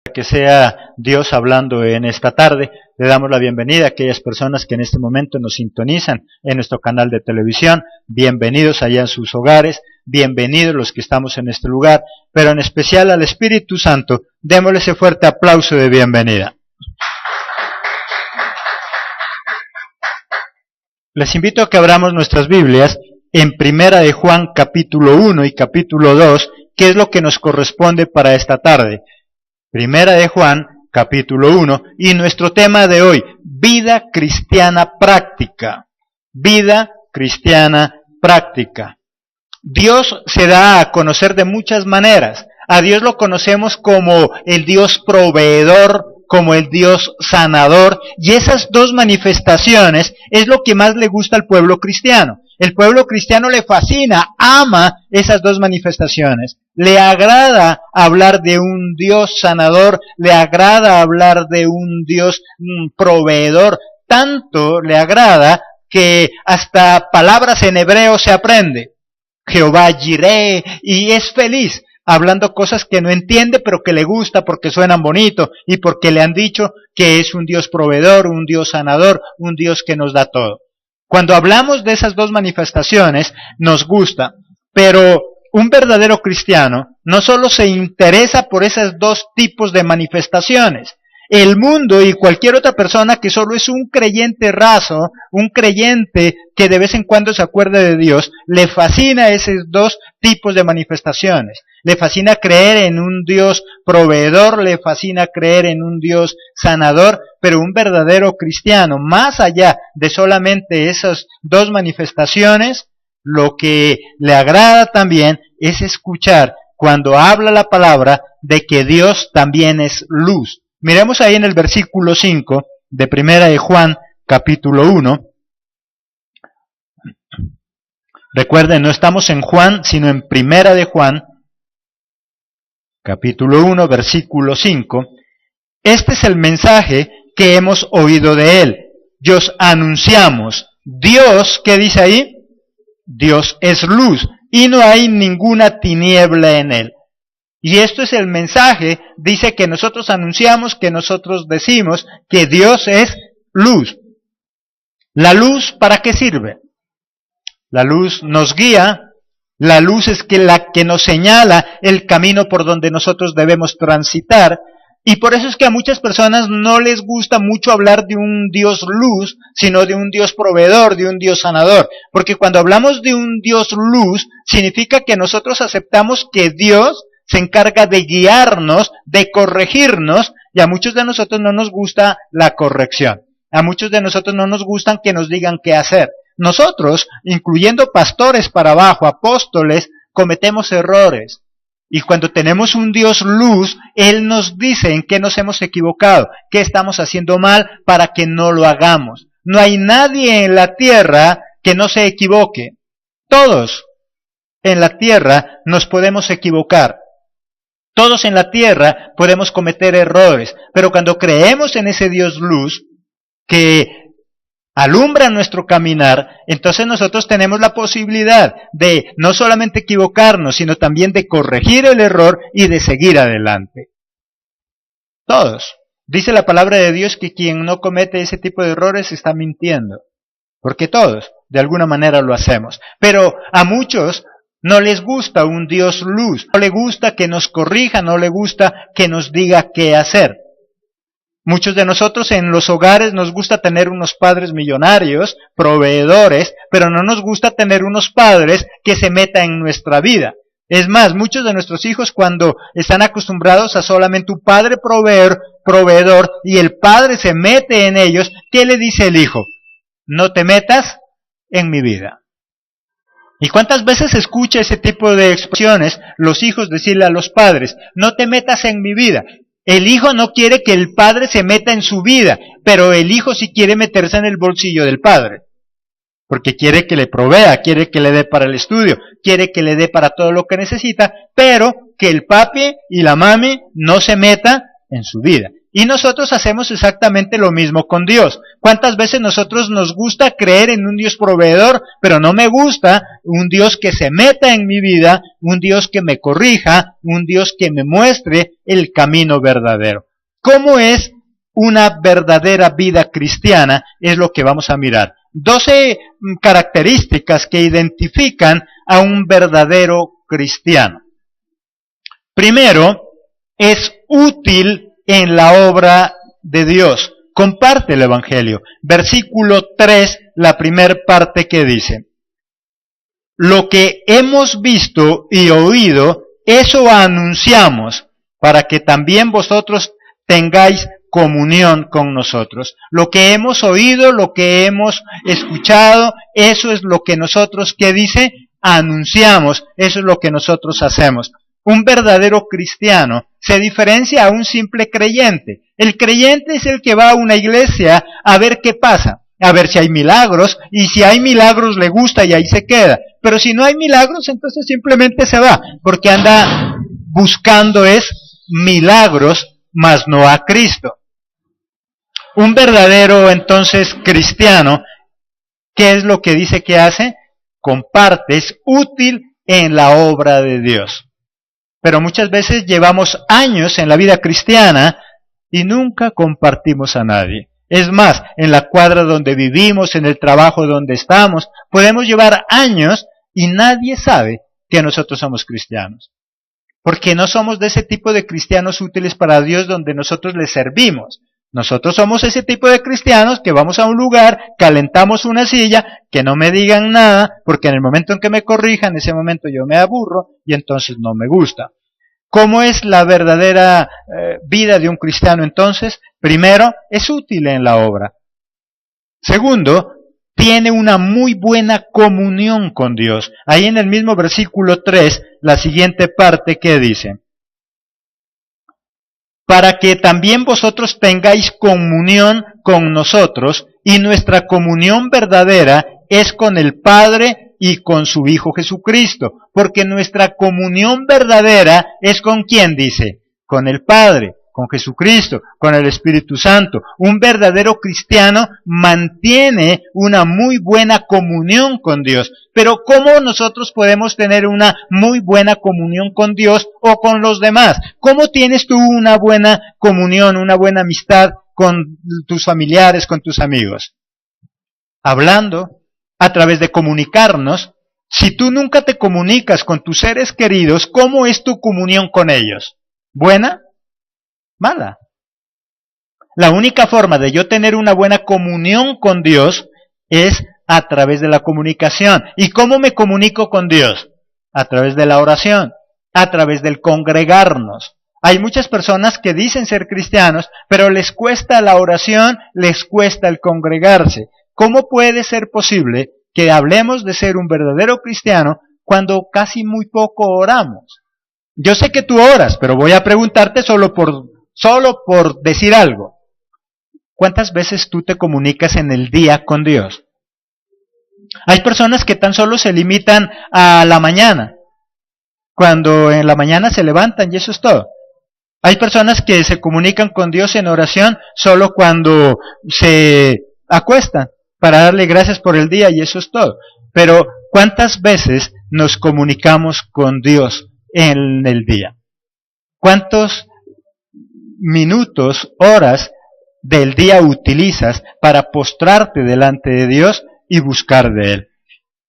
Que sea Dios hablando en esta tarde. Le damos la bienvenida a aquellas personas que en este momento nos sintonizan en nuestro canal de televisión. Bienvenidos allá en sus hogares, bienvenidos los que estamos en este lugar, pero en especial al Espíritu Santo, démosle ese fuerte aplauso de bienvenida. Les invito a que abramos nuestras Biblias en Primera de Juan capítulo 1 y capítulo 2, que es lo que nos corresponde para esta tarde. Primera de Juan, capítulo 1, y nuestro tema de hoy, vida cristiana práctica. Vida cristiana práctica. Dios se da a conocer de muchas maneras. A Dios lo conocemos como el Dios proveedor, como el Dios sanador, y esas dos manifestaciones es lo que más le gusta al pueblo cristiano. El pueblo cristiano le fascina, ama esas dos manifestaciones. Le agrada hablar de un Dios sanador, le agrada hablar de un Dios proveedor. Tanto le agrada que hasta palabras en hebreo se aprende. Jehová Jireh, y es feliz hablando cosas que no entiende, pero que le gusta porque suenan bonito y porque le han dicho que es un Dios proveedor, un Dios sanador, un Dios que nos da todo. Cuando hablamos de esas dos manifestaciones, nos gusta, pero un verdadero cristiano no solo se interesa por esos dos tipos de manifestaciones. El mundo y cualquier otra persona que solo es un creyente raso, un creyente que de vez en cuando se acuerda de Dios, le fascina esos dos tipos de manifestaciones. Le fascina creer en un Dios proveedor, le fascina creer en un Dios sanador, pero un verdadero cristiano, más allá de solamente esas dos manifestaciones, lo que le agrada también es escuchar cuando habla la palabra de que Dios también es luz. Miremos ahí en el versículo 5 de Primera de Juan, capítulo 1. Recuerden, no estamos en Juan, sino en Primera de Juan, capítulo 1, versículo 5. Este es el mensaje que hemos oído de él. Y os anunciamos. Dios, ¿qué dice ahí? Dios es luz, y no hay ninguna tiniebla en él. Y esto es el mensaje, dice que nosotros anunciamos, que nosotros decimos que Dios es luz. ¿La luz para qué sirve? La luz nos guía, la luz es la que nos señala el camino por donde nosotros debemos transitar, y por eso es que a muchas personas no les gusta mucho hablar de un Dios luz, sino de un Dios proveedor, de un Dios sanador. Porque cuando hablamos de un Dios luz, significa que nosotros aceptamos que Dios se encarga de guiarnos, de corregirnos, y a muchos de nosotros no nos gusta la corrección. A muchos de nosotros no nos gustan que nos digan qué hacer. Nosotros, incluyendo pastores para abajo, apóstoles, cometemos errores. Y cuando tenemos un Dios luz, Él nos dice en qué nos hemos equivocado, qué estamos haciendo mal para que no lo hagamos. No hay nadie en la tierra que no se equivoque. Todos en la tierra nos podemos equivocar. Todos en la tierra podemos cometer errores, pero cuando creemos en ese Dios luz que alumbra nuestro caminar, entonces nosotros tenemos la posibilidad de no solamente equivocarnos, sino también de corregir el error y de seguir adelante. Todos. Dice la palabra de Dios que quien no comete ese tipo de errores está mintiendo, porque todos, de alguna manera, lo hacemos. Pero a muchos no les gusta un Dios luz, no le gusta que nos corrija, no le gusta que nos diga qué hacer. Muchos de nosotros en los hogares nos gusta tener unos padres millonarios, proveedores, pero no nos gusta tener unos padres que se metan en nuestra vida. Es más, muchos de nuestros hijos cuando están acostumbrados a solamente un padre proveedor y el padre se mete en ellos, ¿qué le dice el hijo? No te metas en mi vida. ¿Y cuántas veces escucha ese tipo de expresiones los hijos decirle a los padres, no te metas en mi vida? El hijo no quiere que el padre se meta en su vida, pero el hijo sí quiere meterse en el bolsillo del padre. Porque quiere que le provea, quiere que le dé para el estudio, quiere que le dé para todo lo que necesita, pero que el papi y la mami no se meta en su vida. Y nosotros hacemos exactamente lo mismo con Dios. ¿Cuántas veces nosotros nos gusta creer en un Dios proveedor, pero no me gusta un Dios que se meta en mi vida, un Dios que me corrija, un Dios que me muestre el camino verdadero? ¿Cómo es una verdadera vida cristiana? Es lo que vamos a mirar. 12 características que identifican a un verdadero cristiano. Primero, es útil en la obra de Dios. Comparte el Evangelio. Versículo 3, la primera parte que dice: lo que hemos visto y oído, eso anunciamos, para que también vosotros tengáis comunión con nosotros. Lo que hemos oído, lo que hemos escuchado, eso es lo que nosotros, ¿qué dice? Anunciamos, eso es lo que nosotros hacemos. Un verdadero cristiano se diferencia a un simple creyente. El creyente es el que va a una iglesia a ver qué pasa, a ver si hay milagros, y si hay milagros le gusta y ahí se queda. Pero si no hay milagros, entonces simplemente se va, porque anda buscando milagros, mas no a Cristo. Un verdadero, entonces, cristiano, ¿qué es lo que dice que hace? Comparte, es útil en la obra de Dios. Pero muchas veces llevamos años en la vida cristiana y nunca compartimos a nadie. Es más, en la cuadra donde vivimos, en el trabajo donde estamos, podemos llevar años y nadie sabe que nosotros somos cristianos. Porque no somos de ese tipo de cristianos útiles para Dios donde nosotros le servimos. Nosotros somos ese tipo de cristianos que vamos a un lugar, calentamos una silla, que no me digan nada, porque en el momento en que me corrijan, en ese momento yo me aburro y entonces no me gusta. ¿Cómo es la verdadera vida de un cristiano entonces? Primero, es útil en la obra. Segundo, tiene una muy buena comunión con Dios. Ahí en el mismo versículo 3, la siguiente parte que dice: para que también vosotros tengáis comunión con nosotros, y nuestra comunión verdadera es con el Padre y con su Hijo Jesucristo, porque nuestra comunión verdadera es ¿con quién dice? Con el Padre, con Jesucristo, con el Espíritu Santo. Un verdadero cristiano mantiene una muy buena comunión con Dios. Pero ¿cómo nosotros podemos tener una muy buena comunión con Dios o con los demás? ¿Cómo tienes tú una buena comunión, una buena amistad con tus familiares, con tus amigos? Hablando, a través de comunicarnos. Si tú nunca te comunicas con tus seres queridos, ¿cómo es tu comunión con ellos? ¿Buena? ¿Mala? La única forma de yo tener una buena comunión con Dios es a través de la comunicación. ¿Y cómo me comunico con Dios? A través de la oración, a través del congregarnos. Hay muchas personas que dicen ser cristianos, pero les cuesta la oración, les cuesta el congregarse. ¿Cómo puede ser posible que hablemos de ser un verdadero cristiano cuando casi muy poco oramos? Yo sé que tú oras, pero voy a preguntarte solo por decir algo. ¿Cuántas veces tú te comunicas en el día con Dios? Hay personas que tan solo se limitan a la mañana, cuando en la mañana se levantan y eso es todo. Hay personas que se comunican con Dios en oración solo cuando se acuestan, para darle gracias por el día y eso es todo. Pero ¿cuántas veces nos comunicamos con Dios en el día? ¿Cuántos minutos, horas del día utilizas para postrarte delante de Dios y buscar de Él?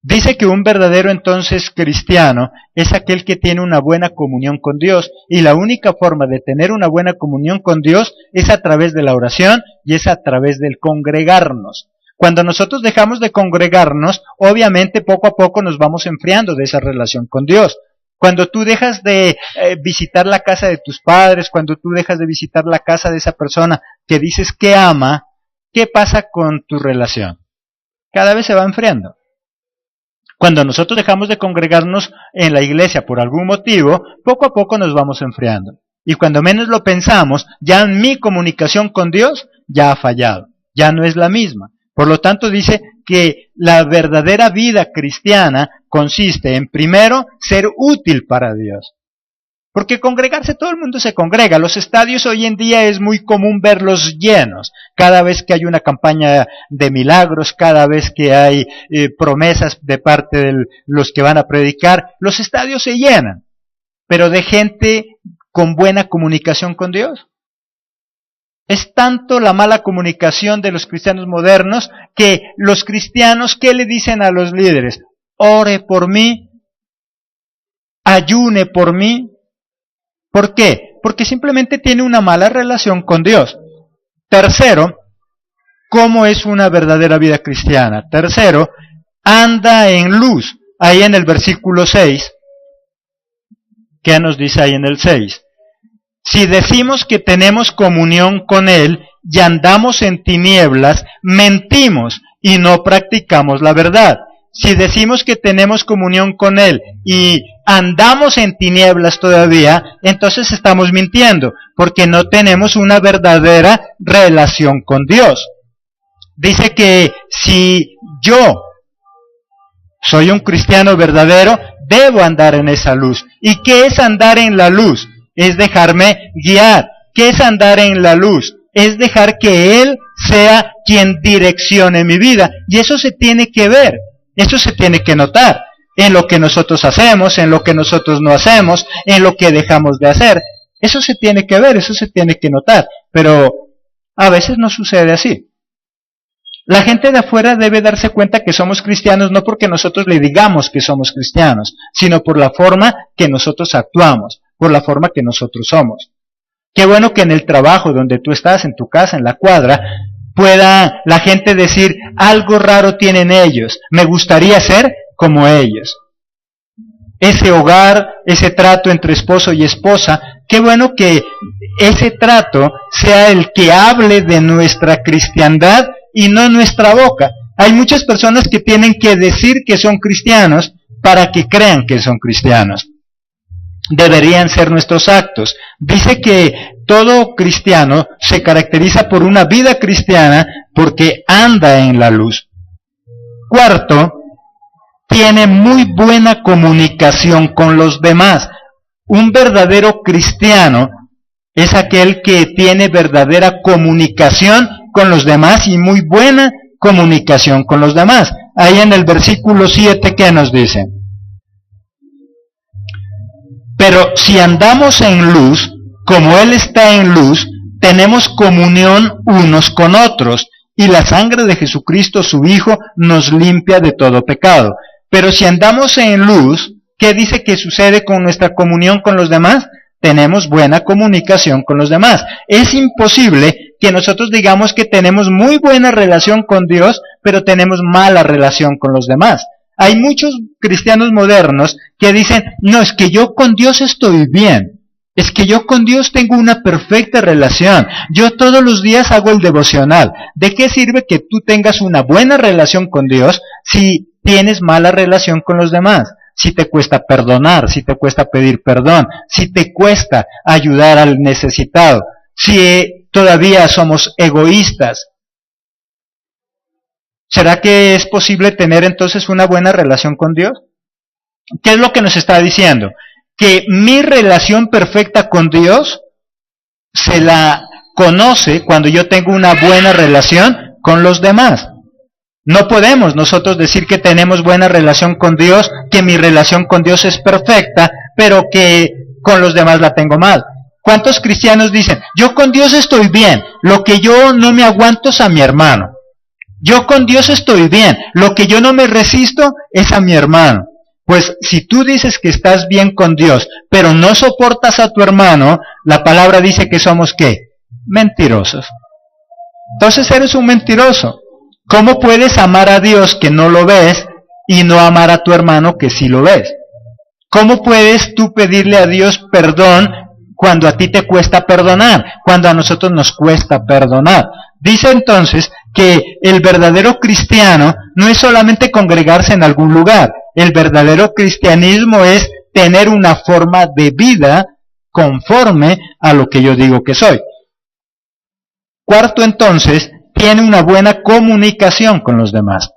Dice que un verdadero entonces cristiano es aquel que tiene una buena comunión con Dios, y la única forma de tener una buena comunión con Dios es a través de la oración y es a través del congregarnos. Cuando nosotros dejamos de congregarnos, obviamente poco a poco nos vamos enfriando de esa relación con Dios. Cuando tú dejas de visitar la casa de tus padres, cuando tú dejas de visitar la casa de esa persona que dices que ama, ¿qué pasa con tu relación? Cada vez se va enfriando. Cuando nosotros dejamos de congregarnos en la iglesia por algún motivo, poco a poco nos vamos enfriando. Y cuando menos lo pensamos, ya mi comunicación con Dios ya ha fallado, ya no es la misma. Por lo tanto, dice que la verdadera vida cristiana consiste en, primero, ser útil para Dios. Porque congregarse, todo el mundo se congrega. Los estadios hoy en día es muy común verlos llenos. Cada vez que hay una campaña de milagros, cada vez que hay promesas de parte de los que van a predicar, los estadios se llenan. Pero de gente con buena comunicación con Dios. Es tanto la mala comunicación de los cristianos modernos que los cristianos, ¿qué le dicen a los líderes? Ore por mí, ayune por mí. ¿Por qué? Porque simplemente tiene una mala relación con Dios. Tercero, ¿cómo es una verdadera vida cristiana? Tercero, anda en luz. Ahí en el versículo 6, ¿qué nos dice ahí en el 6? Si decimos que tenemos comunión con Él y andamos en tinieblas, mentimos y no practicamos la verdad. Si decimos que tenemos comunión con Él y andamos en tinieblas todavía, entonces estamos mintiendo, porque no tenemos una verdadera relación con Dios. Dice que si yo soy un cristiano verdadero, debo andar en esa luz. ¿Y qué es andar en la luz? Es dejarme guiar. ¿Qué es andar en la luz? Es dejar que Él sea quien direccione mi vida. Y eso se tiene que ver. Eso se tiene que notar en lo que nosotros hacemos, en lo que nosotros no hacemos, en lo que dejamos de hacer. Eso se tiene que ver, eso se tiene que notar, pero a veces no sucede así. La gente de afuera debe darse cuenta que somos cristianos no porque nosotros le digamos que somos cristianos, sino por la forma que nosotros actuamos, por la forma que nosotros somos. Qué bueno que en el trabajo donde tú estás, en tu casa, en la cuadra, pueda la gente decir, algo raro tienen ellos, me gustaría ser como ellos. Ese hogar, ese trato entre esposo y esposa, qué bueno que ese trato sea el que hable de nuestra cristiandad y no nuestra boca. Hay muchas personas que tienen que decir que son cristianos para que crean que son cristianos. Deberían ser nuestros actos. Dice que todo cristiano se caracteriza por una vida cristiana porque anda en la luz. Cuarto, tiene muy buena comunicación con los demás. Un verdadero cristiano es aquel que tiene verdadera comunicación con los demás y muy buena comunicación con los demás. Ahí en el versículo 7, ¿qué nos dice? Pero si andamos en luz, como Él está en luz, tenemos comunión unos con otros, y la sangre de Jesucristo, su Hijo, nos limpia de todo pecado. Pero si andamos en luz, ¿qué dice que sucede con nuestra comunión con los demás? Tenemos buena comunicación con los demás. Es imposible que nosotros digamos que tenemos muy buena relación con Dios, pero tenemos mala relación con los demás. Hay muchos cristianos modernos que dicen, no, es que yo con Dios estoy bien. Es que yo con Dios tengo una perfecta relación. Yo todos los días hago el devocional. ¿De qué sirve que tú tengas una buena relación con Dios si tienes mala relación con los demás? Si te cuesta perdonar, si te cuesta pedir perdón, si te cuesta ayudar al necesitado, si todavía somos egoístas. ¿Será que es posible tener entonces una buena relación con Dios? ¿Qué es lo que nos está diciendo? Que mi relación perfecta con Dios se la conoce cuando yo tengo una buena relación con los demás. No podemos nosotros decir que tenemos buena relación con Dios, que mi relación con Dios es perfecta, pero que con los demás la tengo mal. ¿Cuántos cristianos dicen, yo con Dios estoy bien, lo que yo no me aguanto es a mi hermano? Yo con Dios estoy bien, lo que yo no me resisto es a mi hermano. Pues si tú dices que estás bien con Dios, pero no soportas a tu hermano, la palabra dice que somos ¿qué? Mentirosos. Entonces eres un mentiroso. ¿Cómo puedes amar a Dios que no lo ves y no amar a tu hermano que sí lo ves? ¿Cómo puedes tú pedirle a Dios perdón cuando a ti te cuesta perdonar, cuando a nosotros nos cuesta perdonar? Dice entonces que el verdadero cristiano no es solamente congregarse en algún lugar. El verdadero cristianismo es tener una forma de vida conforme a lo que yo digo que soy. Cuarto, entonces, tiene una buena comunicación con los demás.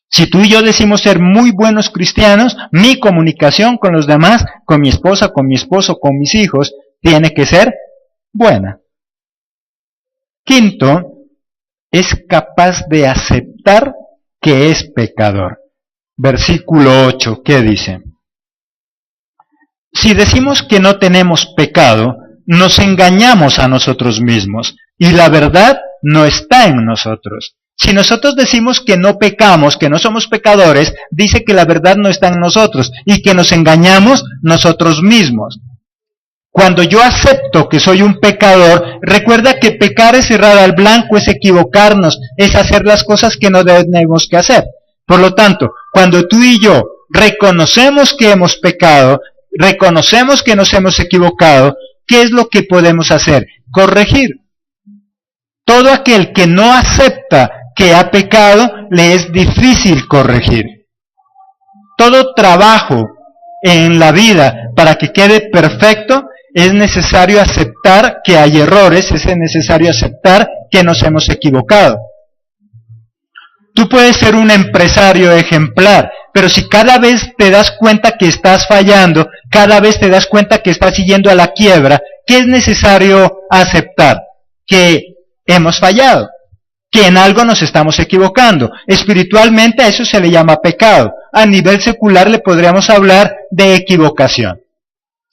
Si tú y yo decimos ser muy buenos cristianos, mi comunicación con los demás, con mi esposa, con mi esposo, con mis hijos, tiene que ser buena. Quinto, es capaz de aceptar que es pecador. Versículo 8, ¿qué dice? Si decimos que no tenemos pecado, nos engañamos a nosotros mismos, y la verdad no está en nosotros. Si nosotros decimos que no pecamos, que no somos pecadores, dice que la verdad no está en nosotros, y que nos engañamos nosotros mismos. Cuando yo acepto que soy un pecador, recuerda que pecar es errar al blanco, es equivocarnos, es hacer las cosas que no tenemos que hacer. Por lo tanto, cuando tú y yo reconocemos que hemos pecado, reconocemos que nos hemos equivocado, ¿qué es lo que podemos hacer? Corregir. Todo aquel que no acepta que ha pecado, le es difícil corregir. Todo trabajo en la vida para que quede perfecto, es necesario aceptar que hay errores, es necesario aceptar que nos hemos equivocado. Tú puedes ser un empresario ejemplar, pero si cada vez te das cuenta que estás fallando, cada vez te das cuenta que estás yendo a la quiebra, ¿qué es necesario aceptar? Que hemos fallado, que en algo nos estamos equivocando. Espiritualmente a eso se le llama pecado. A nivel secular le podríamos hablar de equivocación.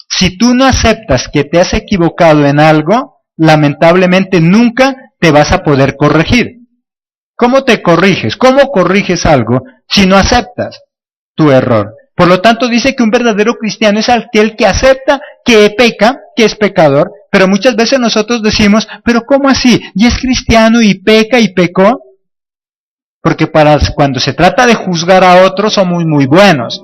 Si tú no aceptas que te has equivocado en algo, lamentablemente nunca te vas a poder corregir. ¿Cómo te corriges? ¿Cómo corriges algo si no aceptas tu error? Por lo tanto, dice que un verdadero cristiano es aquel que acepta que peca, que es pecador, pero muchas veces nosotros decimos, ¿pero cómo así? ¿Y es cristiano y peca y pecó? Porque cuando se trata de juzgar a otros somos muy buenos.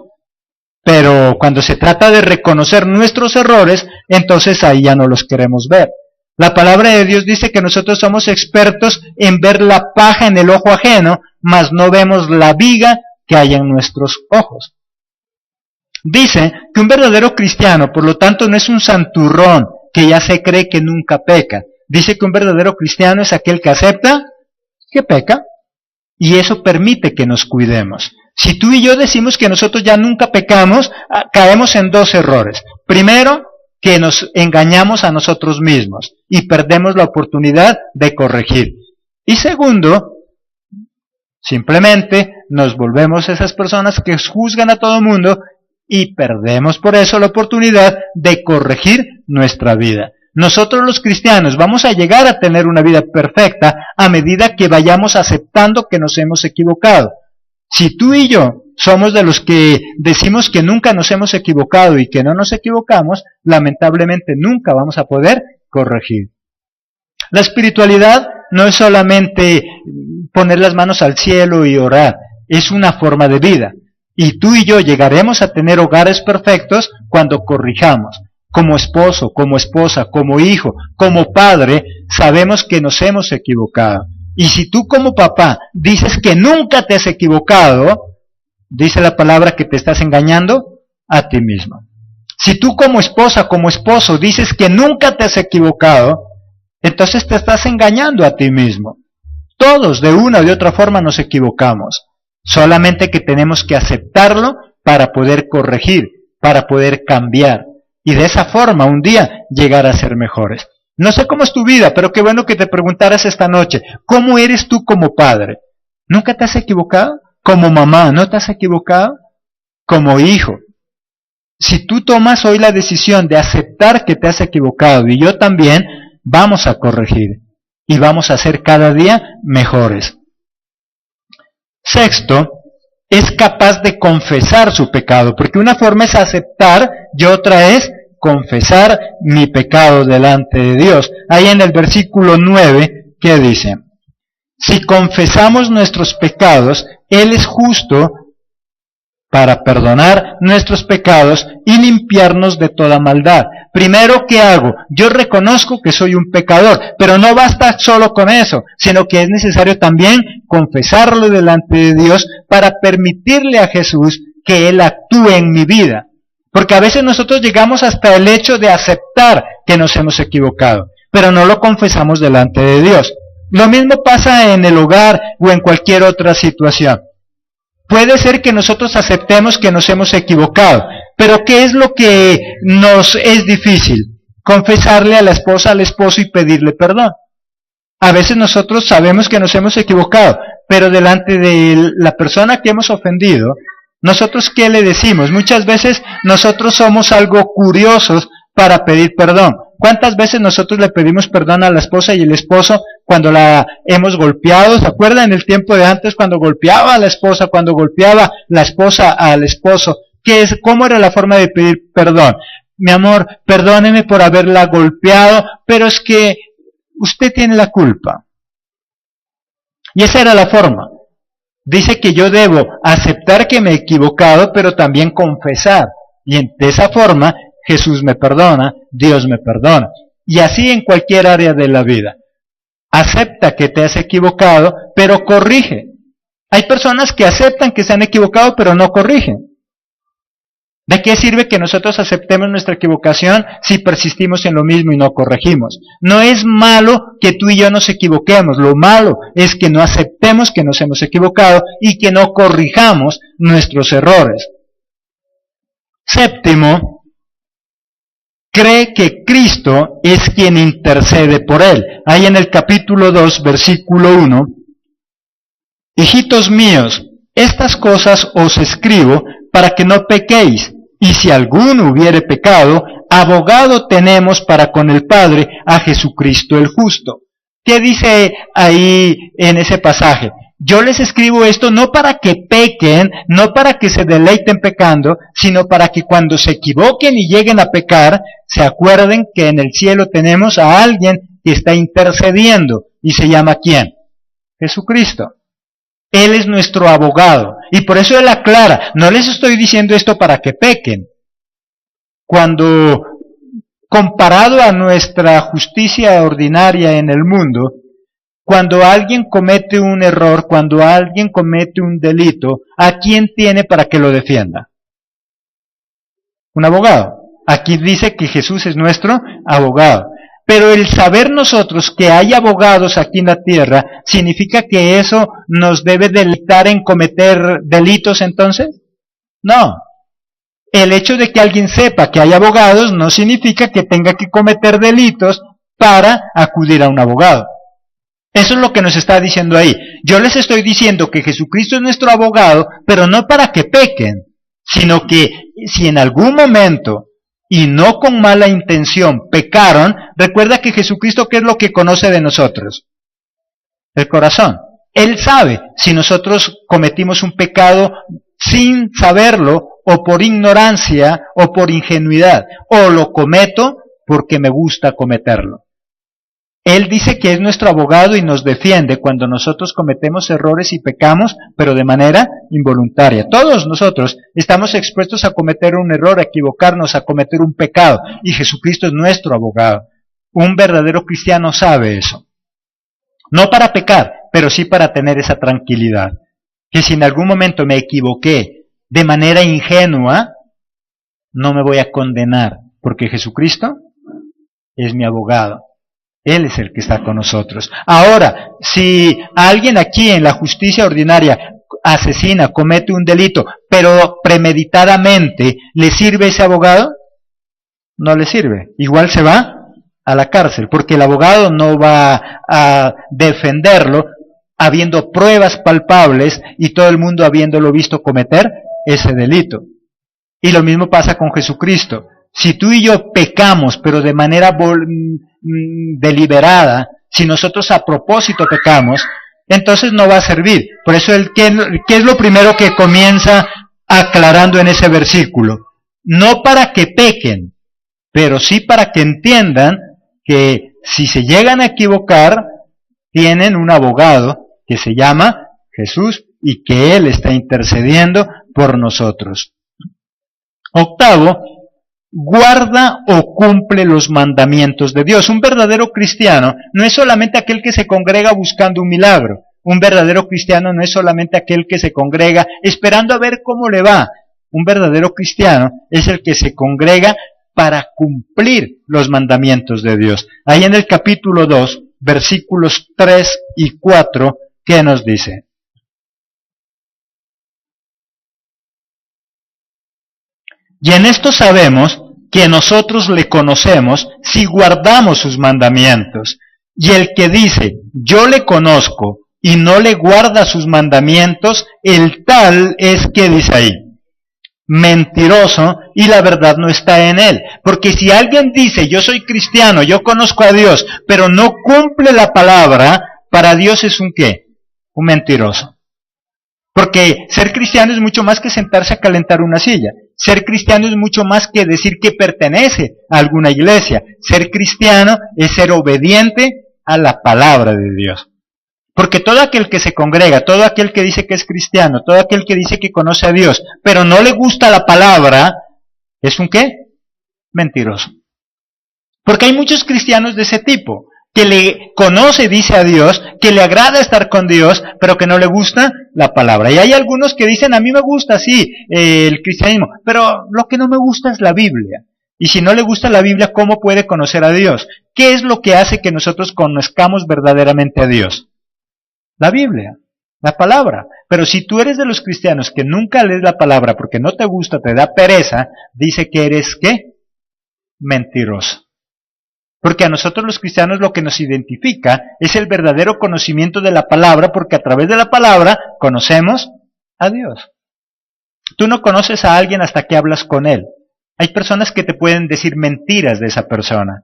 Pero cuando se trata de reconocer nuestros errores, entonces ahí ya no los queremos ver. La palabra de Dios dice que nosotros somos expertos en ver la paja en el ojo ajeno, mas no vemos la viga que hay en nuestros ojos. Dice que un verdadero cristiano, por lo tanto, no es un santurrón que ya se cree que nunca peca. Dice que un verdadero cristiano es aquel que acepta que peca, y eso permite que nos cuidemos. Si tú y yo decimos que nosotros ya nunca pecamos, caemos en dos errores. Primero, que nos engañamos a nosotros mismos y perdemos la oportunidad de corregir. Y segundo, simplemente nos volvemos esas personas que juzgan a todo mundo y perdemos por eso la oportunidad de corregir nuestra vida. Nosotros los cristianos vamos a llegar a tener una vida perfecta a medida que vayamos aceptando que nos hemos equivocado. Si tú y yo somos de los que decimos que nunca nos hemos equivocado y que no nos equivocamos, lamentablemente nunca vamos a poder corregir. La espiritualidad no es solamente poner las manos al cielo y orar, es una forma de vida. Y tú y yo llegaremos a tener hogares perfectos cuando corrijamos. Como esposo, como esposa, como hijo, como padre, sabemos que nos hemos equivocado. Y si tú como papá dices que nunca te has equivocado, dice la palabra que te estás engañando a ti mismo. Si tú como esposa, como esposo dices que nunca te has equivocado, entonces te estás engañando a ti mismo. Todos de una o de otra forma nos equivocamos. Solamente que tenemos que aceptarlo para poder corregir, para poder cambiar. Y de esa forma un día llegar a ser mejores. No sé cómo es tu vida, pero qué bueno que te preguntaras esta noche, ¿cómo eres tú como padre? ¿Nunca te has equivocado? Como mamá, ¿no te has equivocado? Como hijo. Si tú tomas hoy la decisión de aceptar que te has equivocado, y yo también, vamos a corregir. Y vamos a ser cada día mejores. Sexto, es capaz de confesar su pecado, porque una forma es aceptar y otra es confesar mi pecado delante de Dios. Ahí en el versículo 9, ¿qué dice? Si confesamos nuestros pecados, Él es justo para perdonar nuestros pecados y limpiarnos de toda maldad. Primero, ¿qué hago? Yo reconozco que soy un pecador, pero no basta solo con eso, sino que es necesario también confesarlo delante de Dios para permitirle a Jesús que Él actúe en mi vida. Porque a veces nosotros llegamos hasta el hecho de aceptar que nos hemos equivocado, pero no lo confesamos delante de Dios. Lo mismo pasa en el hogar o en cualquier otra situación. Puede ser que nosotros aceptemos que nos hemos equivocado, pero ¿qué es lo que nos es difícil? Confesarle a la esposa, al esposo y pedirle perdón. A veces nosotros sabemos que nos hemos equivocado, pero delante de la persona que hemos ofendido, ¿nosotros qué le decimos? Muchas veces nosotros somos algo curiosos para pedir perdón. ¿Cuántas veces nosotros le pedimos perdón a la esposa y el esposo cuando la hemos golpeado? ¿Se acuerdan en el tiempo de antes cuando golpeaba a la esposa, cuando golpeaba la esposa al esposo? ¿Cómo era la forma de pedir perdón? Mi amor, perdóneme por haberla golpeado, pero es que usted tiene la culpa. Y esa era la forma. Dice que yo debo aceptar que me he equivocado, pero también confesar. Y de esa forma, Jesús me perdona, Dios me perdona. Y así en cualquier área de la vida. Acepta que te has equivocado, pero corrige. Hay personas que aceptan que se han equivocado, pero no corrigen. ¿De qué sirve que nosotros aceptemos nuestra equivocación si persistimos en lo mismo y no corregimos? No es malo que tú y yo nos equivoquemos, lo malo es que no aceptemos que nos hemos equivocado y que no corrijamos nuestros errores. Séptimo, cree que Cristo es quien intercede por él. Ahí en el capítulo 2, versículo 1, hijitos míos, estas cosas os escribo para que no pequéis, y si alguno hubiere pecado, abogado tenemos para con el Padre a Jesucristo el justo. ¿Qué dice ahí en ese pasaje? Yo les escribo esto no para que pequen, no para que se deleiten pecando, sino para que cuando se equivoquen y lleguen a pecar, se acuerden que en el cielo tenemos a alguien que está intercediendo, y se llama ¿quién? Jesucristo. Él es nuestro abogado, y por eso Él aclara, no les estoy diciendo esto para que pequen. Cuando, comparado a nuestra justicia ordinaria en el mundo, cuando alguien comete un error, cuando alguien comete un delito, ¿a quién tiene para que lo defienda? Un abogado. Aquí dice que Jesús es nuestro abogado. Pero el saber nosotros que hay abogados aquí en la tierra, ¿significa que eso nos debe deleitar en cometer delitos entonces? No. El hecho de que alguien sepa que hay abogados no significa que tenga que cometer delitos para acudir a un abogado. Eso es lo que nos está diciendo ahí. Yo les estoy diciendo que Jesucristo es nuestro abogado, pero no para que pequen, sino que si en algún momento y no con mala intención pecaron, recuerda que Jesucristo, ¿qué es lo que conoce de nosotros? El corazón. Él sabe si nosotros cometimos un pecado sin saberlo, o por ignorancia, o por ingenuidad, o lo cometo porque me gusta cometerlo. Él dice que es nuestro abogado y nos defiende cuando nosotros cometemos errores y pecamos, pero de manera involuntaria. Todos nosotros estamos expuestos a cometer un error, a equivocarnos, a cometer un pecado, y Jesucristo es nuestro abogado. Un verdadero cristiano sabe eso. No para pecar, pero sí para tener esa tranquilidad. Que si en algún momento me equivoqué de manera ingenua, no me voy a condenar, porque Jesucristo es mi abogado. Él es el que está con nosotros. Ahora, si alguien aquí en la justicia ordinaria asesina, comete un delito, pero premeditadamente, ¿le sirve ese abogado? No le sirve. Igual se va a la cárcel, porque el abogado no va a defenderlo habiendo pruebas palpables y todo el mundo habiéndolo visto cometer ese delito. Y lo mismo pasa con Jesucristo. Si tú y yo pecamos, pero de manera deliberada, si nosotros a propósito pecamos, entonces no va a servir. Por eso, ¿qué es lo primero que comienza aclarando en ese versículo? No para que pequen, pero sí para que entiendan que si se llegan a equivocar, tienen un abogado que se llama Jesús y que Él está intercediendo por nosotros. Octavo, guarda o cumple los mandamientos de Dios. Un verdadero cristiano no es solamente aquel que se congrega buscando un milagro. Un verdadero cristiano no es solamente aquel que se congrega esperando a ver cómo le va. Un verdadero cristiano es el que se congrega para cumplir los mandamientos de Dios. Ahí en el capítulo 2, versículos 3 y 4, ¿qué nos dice? Y en esto sabemos que nosotros le conocemos si guardamos sus mandamientos. Y el que dice, yo le conozco, y no le guarda sus mandamientos, el tal es, ¿qué dice ahí? Mentiroso, y la verdad no está en él. Porque si alguien dice, yo soy cristiano, yo conozco a Dios, pero no cumple la palabra, para Dios es un ¿qué? Un mentiroso. Porque ser cristiano es mucho más que sentarse a calentar una silla. Ser cristiano es mucho más que decir que pertenece a alguna iglesia. Ser cristiano es ser obediente a la palabra de Dios. Porque todo aquel que se congrega, todo aquel que dice que es cristiano, todo aquel que dice que conoce a Dios, pero no le gusta la palabra, ¿es un qué? Mentiroso. Porque hay muchos cristianos de ese tipo, que le conoce, dice a Dios, que le agrada estar con Dios, pero que no le gusta la palabra. Y hay algunos que dicen, a mí me gusta, sí, el cristianismo, pero lo que no me gusta es la Biblia. Y si no le gusta la Biblia, ¿cómo puede conocer a Dios? ¿Qué es lo que hace que nosotros conozcamos verdaderamente a Dios? La Biblia, la palabra. Pero si tú eres de los cristianos que nunca lees la palabra porque no te gusta, te da pereza, dice que eres, ¿qué? Mentiroso. Porque a nosotros los cristianos lo que nos identifica es el verdadero conocimiento de la palabra, porque a través de la palabra conocemos a Dios. Tú no conoces a alguien hasta que hablas con él. Hay personas que te pueden decir mentiras de esa persona.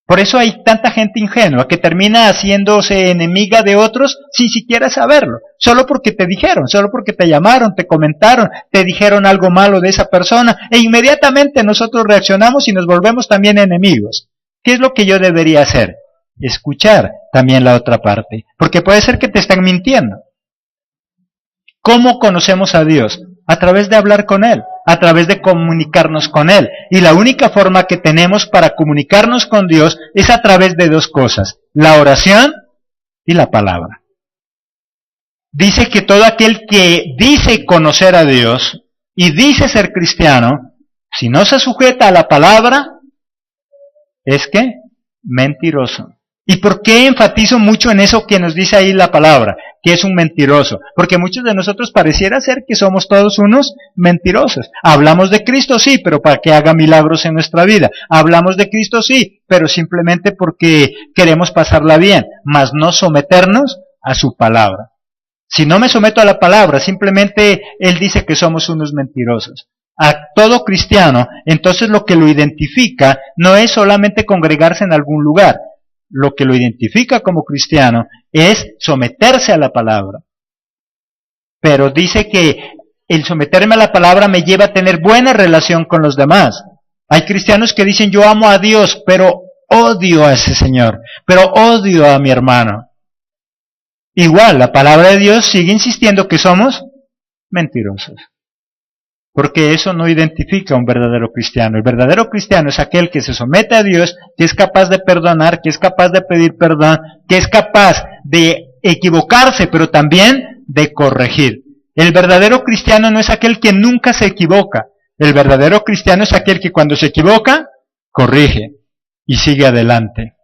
Por eso hay tanta gente ingenua que termina haciéndose enemiga de otros sin siquiera saberlo. Solo porque te dijeron, solo porque te llamaron, te comentaron, te dijeron algo malo de esa persona, e inmediatamente nosotros reaccionamos y nos volvemos también enemigos. ¿Qué es lo que yo debería hacer? Escuchar también la otra parte, porque puede ser que te están mintiendo. ¿Cómo conocemos a Dios? A través de hablar con Él, a través de comunicarnos con Él. Y la única forma que tenemos para comunicarnos con Dios es a través de dos cosas, la oración y la palabra. Dice que todo aquel que dice conocer a Dios y dice ser cristiano, si no se sujeta a la palabra, es que mentiroso. ¿Y por qué enfatizo mucho en eso que nos dice ahí la palabra? Que es un mentiroso. Porque muchos de nosotros pareciera ser que somos todos unos mentirosos. Hablamos de Cristo, sí, pero para que haga milagros en nuestra vida. Hablamos de Cristo, sí, pero simplemente porque queremos pasarla bien, mas no someternos a su palabra. Si no me someto a la palabra, simplemente Él dice que somos unos mentirosos. A todo cristiano, entonces lo que lo identifica no es solamente congregarse en algún lugar. Lo que lo identifica como cristiano es someterse a la palabra. Pero dice que el someterme a la palabra me lleva a tener buena relación con los demás. Hay cristianos que dicen, yo amo a Dios, pero odio a ese Señor, pero odio a mi hermano. Igual, la palabra de Dios sigue insistiendo que somos mentirosos. Porque eso no identifica a un verdadero cristiano. El verdadero cristiano es aquel que se somete a Dios, que es capaz de perdonar, que es capaz de pedir perdón, que es capaz de equivocarse, pero también de corregir. El verdadero cristiano no es aquel que nunca se equivoca. El verdadero cristiano es aquel que cuando se equivoca, corrige y sigue adelante.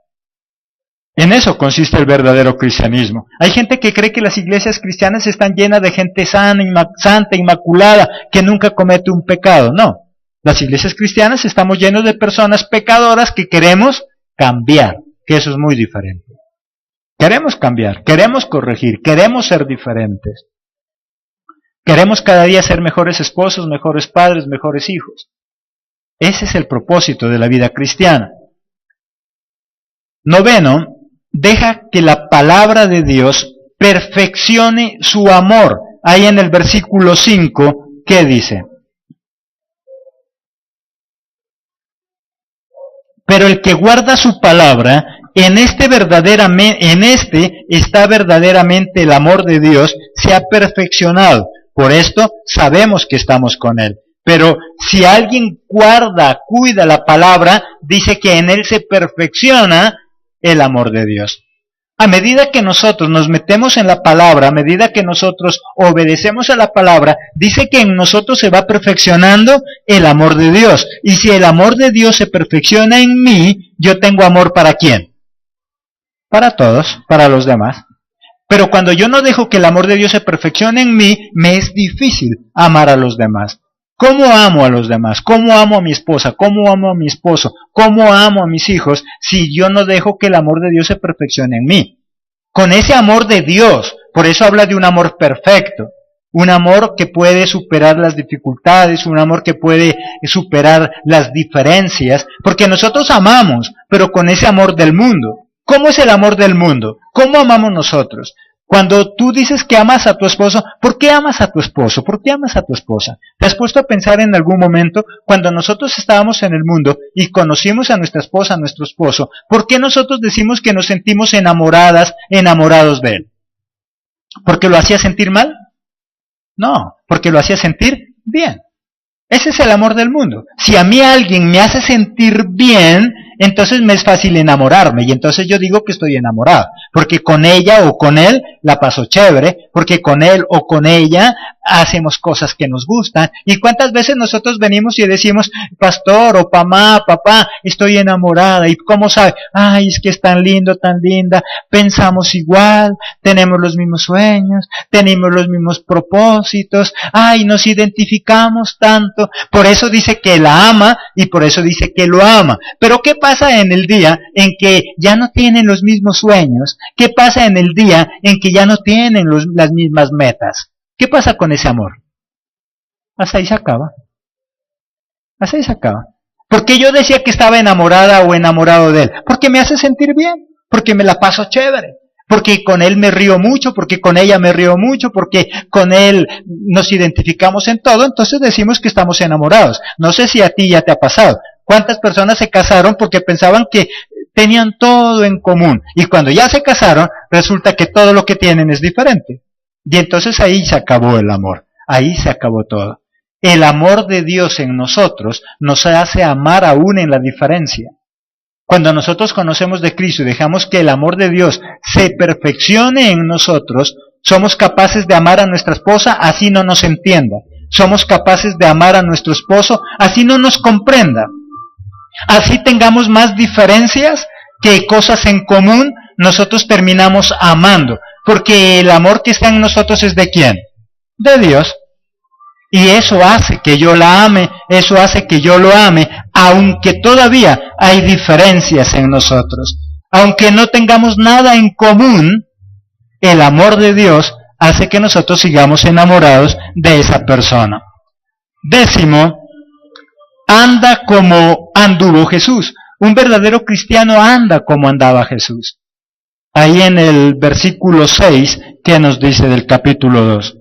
En eso consiste el verdadero cristianismo. Hay gente que cree que las iglesias cristianas están llenas de gente sana, santa, inmaculada, que nunca comete un pecado. No, las iglesias cristianas estamos llenos de personas pecadoras que queremos cambiar, que eso es muy diferente. Queremos cambiar, queremos corregir, queremos ser diferentes. Queremos cada día ser mejores esposos, mejores padres, mejores hijos. Ese es el propósito de la vida cristiana. Noveno, deja que la palabra de Dios perfeccione su amor. Ahí en el versículo 5, ¿qué dice? Pero el que guarda su palabra, en este está verdaderamente el amor de Dios, se ha perfeccionado. Por esto sabemos que estamos con Él. Pero si alguien cuida la palabra, dice que en Él se perfecciona el amor de Dios. A medida que nosotros nos metemos en la palabra, a medida que nosotros obedecemos a la palabra, dice que en nosotros se va perfeccionando el amor de Dios. Y si el amor de Dios se perfecciona en mí, yo tengo amor ¿para quién? Para todos, para los demás. Pero cuando yo no dejo que el amor de Dios se perfeccione en mí, me es difícil amar a los demás. ¿Cómo amo a los demás? ¿Cómo amo a mi esposa? ¿Cómo amo a mi esposo? ¿Cómo amo a mis hijos si yo no dejo que el amor de Dios se perfeccione en mí? Con ese amor de Dios, por eso habla de un amor perfecto, un amor que puede superar las dificultades, un amor que puede superar las diferencias, porque nosotros amamos, pero con ese amor del mundo. ¿Cómo es el amor del mundo? ¿Cómo amamos nosotros? Cuando tú dices que amas a tu esposo, ¿por qué amas a tu esposo? ¿Por qué amas a tu esposa? ¿Te has puesto a pensar en algún momento, cuando nosotros estábamos en el mundo y conocimos a nuestra esposa, a nuestro esposo, ¿por qué nosotros decimos que nos sentimos enamoradas, enamorados de él? ¿Porque lo hacía sentir mal? No, porque lo hacía sentir bien. Ese es el amor del mundo. Si a mí alguien me hace sentir bien, entonces me es fácil enamorarme, y entonces yo digo que estoy enamorado, porque con ella o con él la paso chévere, porque con él o con ella hacemos cosas que nos gustan. ¿Y cuántas veces nosotros venimos y decimos, pastor o mamá, papá, estoy enamorada? ¿Y cómo sabe? Ay, es que es tan lindo, tan linda, pensamos igual, tenemos los mismos sueños, tenemos los mismos propósitos, ay, nos identificamos tanto. Por eso dice que la ama y por eso dice que lo ama. Pero ¿qué pasa en el día en que ya no tienen los mismos sueños? ¿Qué pasa en el día en que ya no tienen las mismas metas? ¿Qué pasa con ese amor? Hasta ahí se acaba. Hasta ahí se acaba. ¿Por qué yo decía que estaba enamorada o enamorado de él? Porque me hace sentir bien, porque me la paso chévere, porque con él me río mucho, porque con ella me río mucho, porque con él nos identificamos en todo, entonces decimos que estamos enamorados. No sé si a ti ya te ha pasado. ¿Cuántas personas se casaron porque pensaban que tenían todo en común? Y cuando ya se casaron, resulta que todo lo que tienen es diferente. Y entonces ahí se acabó el amor, ahí se acabó todo. El amor de Dios en nosotros nos hace amar aún en la diferencia. Cuando nosotros conocemos de Cristo y dejamos que el amor de Dios se perfeccione en nosotros, somos capaces de amar a nuestra esposa así no nos entienda. Somos capaces de amar a nuestro esposo así no nos comprenda. Así tengamos más diferencias que cosas en común, nosotros terminamos amando. Porque el amor que está en nosotros es ¿de quién? De Dios. Y eso hace que yo la ame, eso hace que yo lo ame, aunque todavía hay diferencias en nosotros. Aunque no tengamos nada en común, el amor de Dios hace que nosotros sigamos enamorados de esa persona. 10, anda como anduvo Jesús. Un verdadero cristiano anda como andaba Jesús. Ahí en el versículo 6, ¿qué nos dice del capítulo 2?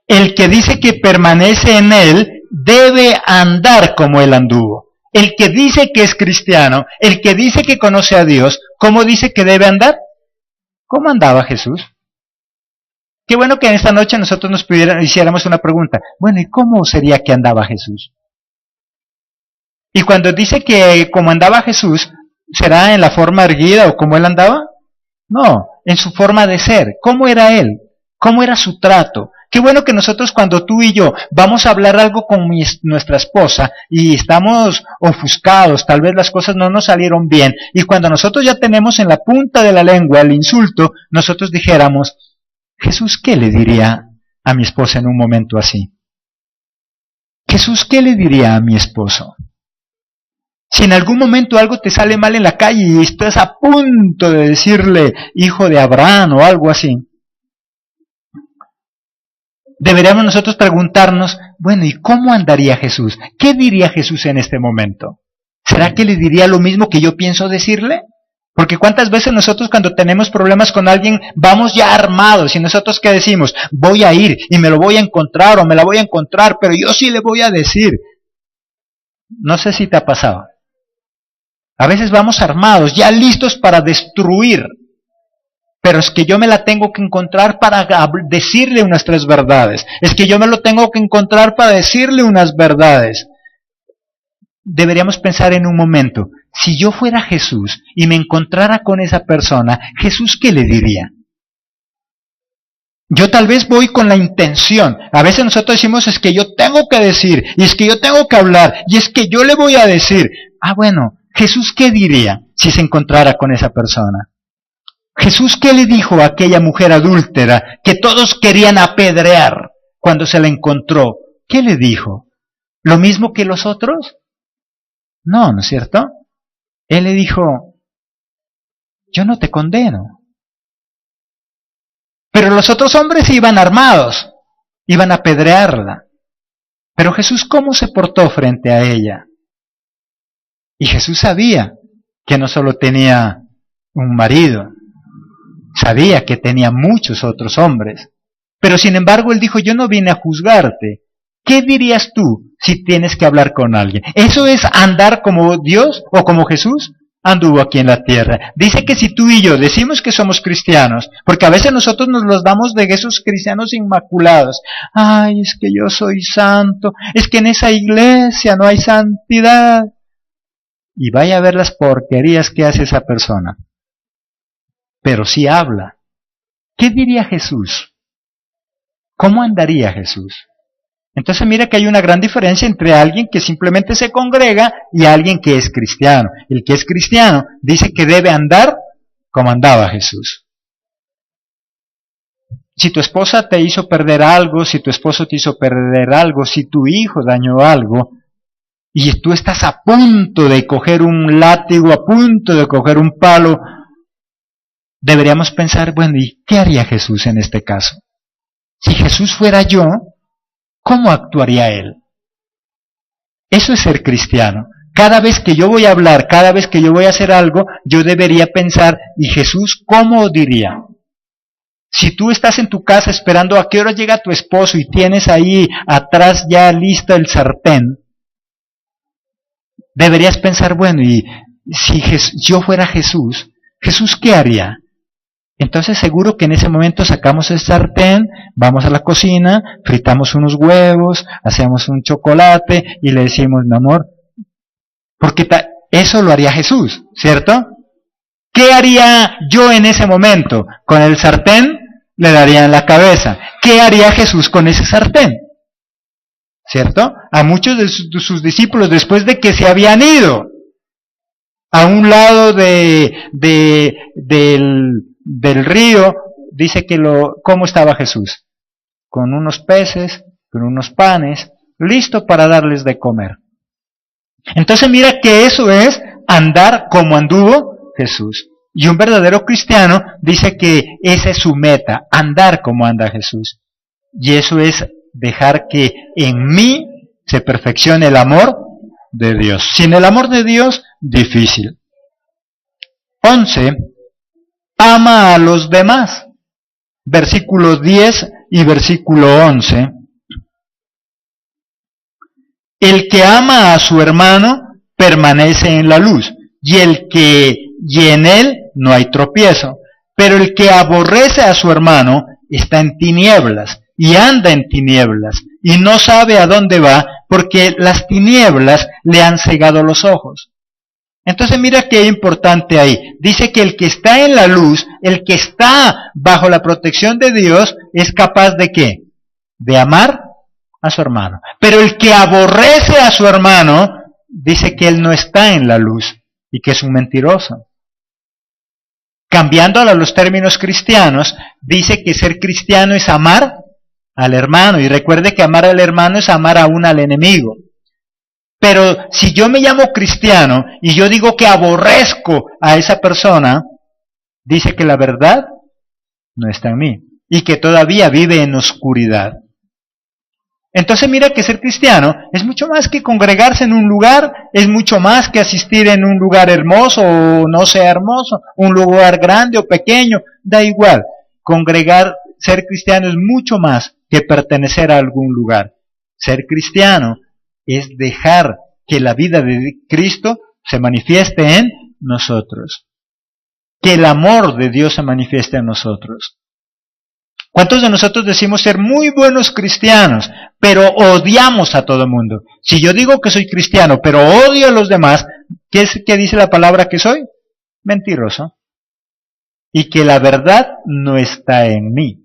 El que dice que permanece en él debe andar como él anduvo. El que dice que es cristiano, el que dice que conoce a Dios, ¿cómo dice que debe andar? ¿Cómo andaba Jesús? Qué bueno que en esta noche nosotros nos hiciéramos una pregunta. Bueno, ¿y cómo sería que andaba Jesús? Y cuando dice que como andaba Jesús, ¿será en la forma erguida o como él andaba? No, en su forma de ser. ¿Cómo era él? ¿Cómo era su trato? Qué bueno que nosotros cuando tú y yo vamos a hablar algo con nuestra esposa y estamos ofuscados, tal vez las cosas no nos salieron bien, y cuando nosotros ya tenemos en la punta de la lengua el insulto, nosotros dijéramos, Jesús, ¿qué le diría a mi esposa en un momento así? Jesús, ¿qué le diría a mi esposo? Si en algún momento algo te sale mal en la calle y estás a punto de decirle hijo de Abraham o algo así, deberíamos nosotros preguntarnos, bueno, ¿y cómo andaría Jesús? ¿Qué diría Jesús en este momento? ¿Será que le diría lo mismo que yo pienso decirle? Porque cuántas veces nosotros cuando tenemos problemas con alguien vamos ya armados y nosotros ¿qué decimos? Voy a ir y me lo voy a encontrar o me la voy a encontrar, pero yo sí le voy a decir. No sé si te ha pasado. A veces vamos armados, ya listos para destruir. Pero es que yo me la tengo que encontrar para decirle unas 3 verdades. Es que yo me lo tengo que encontrar para decirle unas verdades. Deberíamos pensar en un momento, si yo fuera Jesús y me encontrara con esa persona, ¿Jesús qué le diría? Yo tal vez voy con la intención. A veces nosotros decimos, es que yo tengo que decir, y es que yo tengo que hablar, y es que yo le voy a decir. Ah, bueno, ¿Jesús qué diría si se encontrara con esa persona? Jesús, ¿qué le dijo a aquella mujer adúltera que todos querían apedrear cuando se la encontró ¿qué le dijo? ¿Lo mismo que los otros? No, ¿no es cierto? Él le dijo, yo no te condeno. Pero los otros hombres iban armados, iban a apedrearla. Pero Jesús, ¿cómo se portó frente a ella? Y Jesús sabía que no solo tenía un marido, sabía que tenía muchos otros hombres. Pero sin embargo, él dijo, yo no vine a juzgarte. ¿Qué dirías tú si tienes que hablar con alguien? ¿Eso es andar como Dios o como Jesús anduvo aquí en la tierra? Dice que si tú y yo decimos que somos cristianos, porque a veces nosotros nos los damos de esos cristianos inmaculados. Ay, es que yo soy santo, es que en esa iglesia no hay santidad. Y vaya a ver las porquerías que hace esa persona. Pero sí habla. ¿Qué diría Jesús? ¿Cómo andaría Jesús? Entonces mira que hay una gran diferencia entre alguien que simplemente se congrega y alguien que es cristiano. El que es cristiano dice que debe andar como andaba Jesús. Si tu esposa te hizo perder algo, si tu esposo te hizo perder algo, si tu hijo dañó algo, y tú estás a punto de coger un látigo, a punto de coger un palo, deberíamos pensar, bueno, ¿y qué haría Jesús en este caso? Si Jesús fuera yo, ¿cómo actuaría él? Eso es ser cristiano. Cada vez que yo voy a hablar, cada vez que yo voy a hacer algo, yo debería pensar, ¿y Jesús cómo diría? Si tú estás en tu casa esperando a qué hora llega tu esposo y tienes ahí atrás ya listo el sartén, deberías pensar, bueno, y si yo fuera Jesús, ¿Jesús qué haría? Entonces seguro que en ese momento sacamos el sartén, vamos a la cocina, fritamos unos huevos, hacemos un chocolate y le decimos, mi amor, porque eso lo haría Jesús, ¿cierto? ¿Qué haría yo en ese momento? Con el sartén le daría en la cabeza. ¿Qué haría Jesús con ese sartén? ¿Cierto? A muchos de sus discípulos, después de que se habían ido a un lado del río, dice que ¿cómo estaba Jesús? Con unos peces, con unos panes, listo para darles de comer. Entonces mira que eso es andar como anduvo Jesús. Y un verdadero cristiano dice que esa es su meta, andar como anda Jesús. Y eso es dejar que en mí se perfeccione el amor de Dios. Sin el amor de Dios, difícil. 11. Ama a los demás. Versículo 10 y versículo 11. El que ama a su hermano permanece en la luz, y en él no hay tropiezo. Pero el que aborrece a su hermano está en tinieblas, y anda en tinieblas, y no sabe a dónde va, porque las tinieblas le han cegado los ojos. Entonces mira qué importante ahí. Dice que el que está en la luz, el que está bajo la protección de Dios, es capaz de ¿qué? De amar a su hermano. Pero el que aborrece a su hermano, dice que él no está en la luz y que es un mentiroso. Cambiándolo a los términos cristianos, dice que ser cristiano es amar al hermano. Y recuerde que amar al hermano es amar aún al enemigo. Pero si yo me llamo cristiano y yo digo que aborrezco a esa persona, dice que la verdad no está en mí y que todavía vive en oscuridad. Entonces mira que ser cristiano es mucho más que congregarse en un lugar, es mucho más que asistir en un lugar hermoso o no sea hermoso, un lugar grande o pequeño, da igual. Ser cristiano es mucho más que pertenecer a algún lugar. Ser cristiano es dejar que la vida de Cristo se manifieste en nosotros. Que el amor de Dios se manifieste en nosotros. ¿Cuántos de nosotros decimos ser muy buenos cristianos, pero odiamos a todo el mundo? Si yo digo que soy cristiano, pero odio a los demás, ¿qué dice la palabra que soy? Mentiroso. Y que la verdad no está en mí.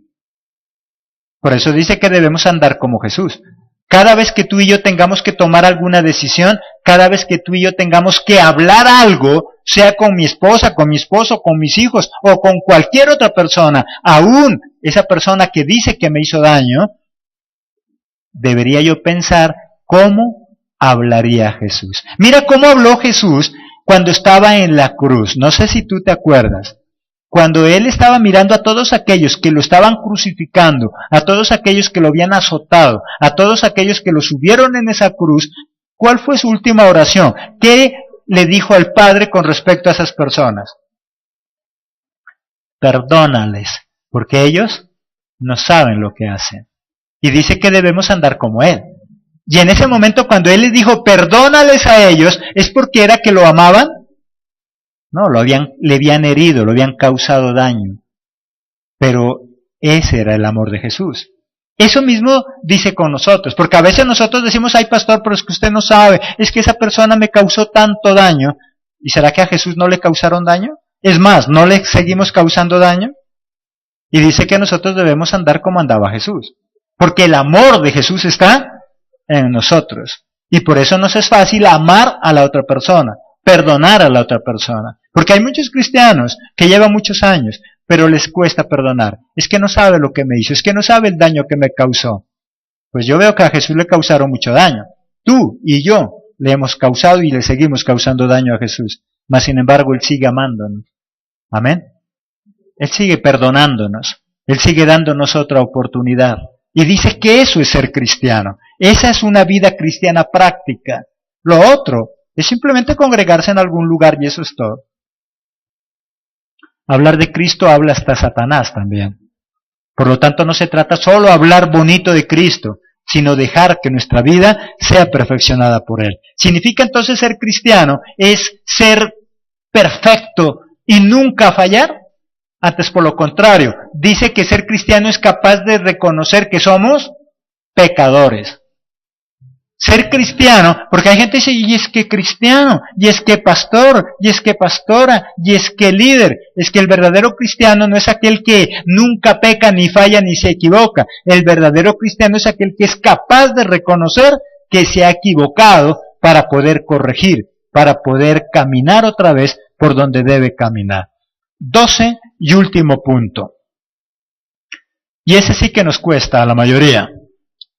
Por eso dice que debemos andar como Jesús. Cada vez que tú y yo tengamos que tomar alguna decisión, cada vez que tú y yo tengamos que hablar algo, sea con mi esposa, con mi esposo, con mis hijos o con cualquier otra persona, aún esa persona que dice que me hizo daño, debería yo pensar cómo hablaría Jesús. Mira cómo habló Jesús cuando estaba en la cruz. No sé si tú te acuerdas. Cuando él estaba mirando a todos aquellos que lo estaban crucificando, a todos aquellos que lo habían azotado, a todos aquellos que lo subieron en esa cruz, ¿cuál fue su última oración? ¿Qué le dijo al Padre con respecto a esas personas? Perdónales, porque ellos no saben lo que hacen. Y dice que debemos andar como Él. Y en ese momento cuando Él les dijo, perdónales a ellos, ¿es porque era que lo amaban? No, le habían herido, lo habían causado daño. Pero ese era el amor de Jesús. Eso mismo dice con nosotros, porque a veces nosotros decimos, ay pastor, pero es que usted no sabe, es que esa persona me causó tanto daño. ¿Y será que a Jesús no le causaron daño? Es más, ¿no le seguimos causando daño? Y dice que nosotros debemos andar como andaba Jesús. Porque el amor de Jesús está en nosotros. Y por eso nos es fácil amar a la otra persona, perdonar a la otra persona. Porque hay muchos cristianos que llevan muchos años, pero les cuesta perdonar. Es que no sabe lo que me hizo, es que no sabe el daño que me causó. Pues yo veo que a Jesús le causaron mucho daño. Tú y yo le hemos causado y le seguimos causando daño a Jesús. Mas sin embargo, Él sigue amándonos. Amén. Él sigue perdonándonos. Él sigue dándonos otra oportunidad. Y dice que eso es ser cristiano. Esa es una vida cristiana práctica. Lo otro es simplemente congregarse en algún lugar y eso es todo. Hablar de Cristo habla hasta Satanás también. Por lo tanto, no se trata solo de hablar bonito de Cristo, sino dejar que nuestra vida sea perfeccionada por Él. Significa entonces ser cristiano, es ser perfecto y nunca fallar. Antes, por lo contrario, dice que ser cristiano es capaz de reconocer que somos pecadores. Ser cristiano, porque hay gente que dice, y es que cristiano, y es que pastor, y es que pastora, y es que líder. Es que el verdadero cristiano no es aquel que nunca peca, ni falla, ni se equivoca. El verdadero cristiano es aquel que es capaz de reconocer que se ha equivocado para poder corregir, para poder caminar otra vez por donde debe caminar. 12 y último punto. Y ese sí que nos cuesta a la mayoría.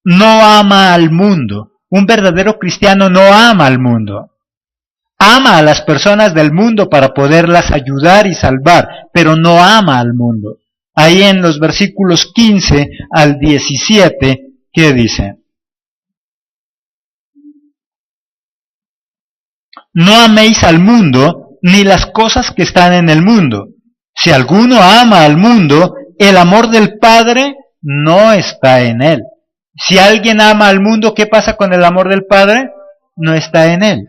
No ama al mundo. Un verdadero cristiano no ama al mundo. Ama a las personas del mundo para poderlas ayudar y salvar, pero no ama al mundo. Ahí en los versículos 15 al 17, ¿qué dice? No améis al mundo, ni las cosas que están en el mundo. Si alguno ama al mundo, el amor del Padre no está en él. Si alguien ama al mundo, ¿qué pasa con el amor del Padre? No está en él.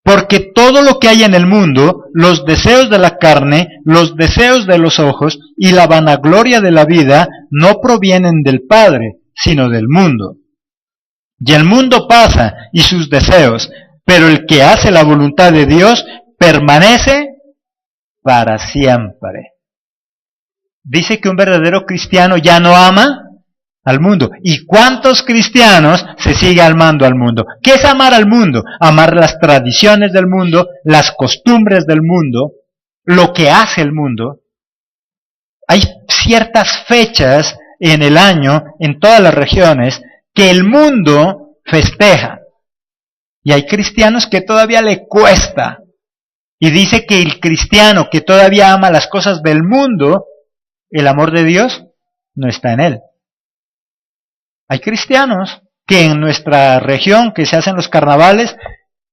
Porque todo lo que hay en el mundo, los deseos de la carne, los deseos de los ojos y la vanagloria de la vida, no provienen del Padre, sino del mundo. Y el mundo pasa y sus deseos, pero el que hace la voluntad de Dios permanece para siempre. Dice que un verdadero cristiano ya no ama al mundo. ¿Y cuántos cristianos se sigue amando al mundo? ¿Qué es amar al mundo? Amar las tradiciones del mundo, las costumbres del mundo, lo que hace el mundo. Hay ciertas fechas en el año, en todas las regiones, que el mundo festeja. Y hay cristianos que todavía le cuesta. Y dice que el cristiano que todavía ama las cosas del mundo, el amor de Dios no está en él. Hay cristianos que en nuestra región, que se hacen los carnavales,